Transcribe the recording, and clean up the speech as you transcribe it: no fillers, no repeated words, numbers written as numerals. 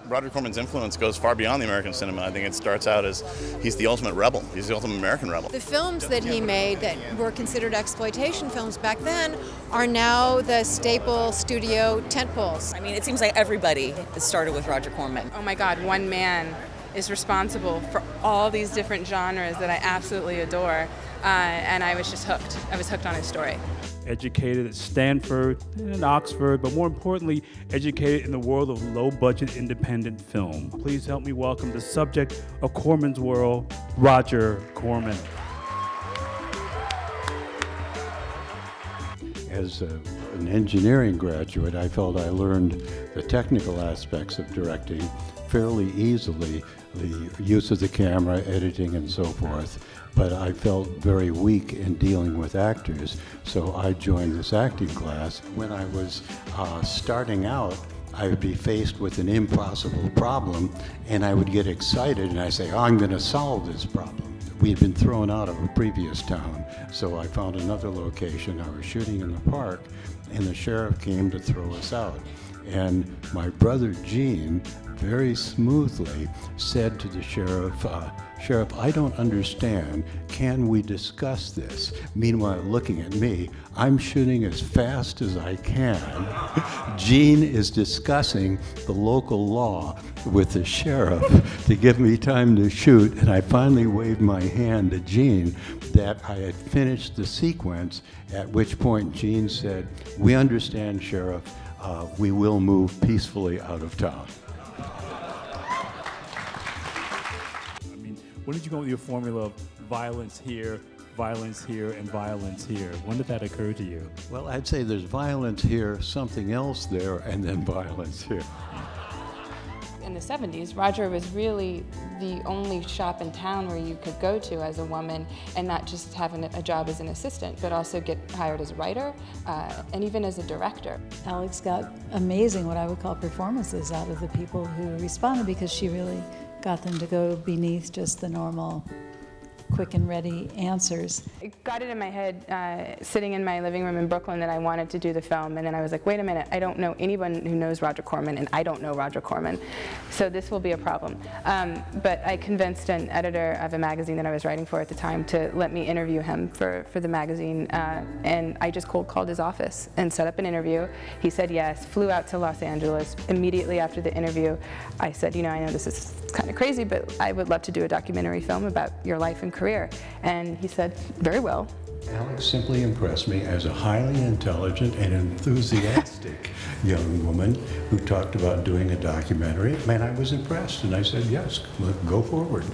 Roger Corman's influence goes far beyond the American cinema. I think it starts out as he's the ultimate rebel. He's the ultimate American rebel. The films that he made that were considered exploitation films back then are now the staple studio tentpoles. I mean, it seems like everybody started with Roger Corman. Oh my God, one man is responsible for all these different genres that I absolutely adore. And I was just hooked. I was hooked on his story. Educated at Stanford and Oxford, but more importantly, educated in the world of low-budget independent film. Please help me welcome the subject of Corman's world, Roger Corman. As an engineering graduate, I felt I learned the technical aspects of directing fairly easily, the use of the camera, editing, and so forth. But I felt very weak in dealing with actors, so I joined this acting class. When I was starting out, I would be faced with an impossible problem, and I would get excited, and I'd say, oh, I'm going to solve this problem. We had been thrown out of a previous town, so I found another location. I was shooting in the park, and the sheriff came to throw us out. And my brother Gene very smoothly said to the sheriff, Sheriff, I don't understand. Can we discuss this? Meanwhile, looking at me, I'm shooting as fast as I can. Gene is discussing the local law with the sheriff to give me time to shoot, and I finally waved my hand to Gene that I had finished the sequence, at which point Gene said, we understand, Sheriff, we will move peacefully out of town. When did you come up with your formula of violence here, and violence here? When did that occur to you? Well, I'd say there's violence here, something else there, and then violence here. In the 70s, Roger was really the only shop in town where you could go to as a woman and not just have a job as an assistant, but also get hired as a writer and even as a director. Alex got amazing, what I would call, performances out of the people who responded, because she really got them to go beneath just the normal quick and ready answers. I got it in my head sitting in my living room in Brooklyn that I wanted to do the film, and then I was like, wait a minute, I don't know anyone who knows Roger Corman, and I don't know Roger Corman, so this will be a problem. But I convinced an editor of a magazine that I was writing for at the time to let me interview him for the magazine, and I just cold called his office and set up an interview. He said yes, flew out to Los Angeles. Immediately after the interview, I said, you know, I know this is kind of crazy, but I would love to do a documentary film about your life and career. And he said, very well. Alex simply impressed me as a highly intelligent and enthusiastic young woman who talked about doing a documentary. Man, I was impressed, and I said, yes, go forward.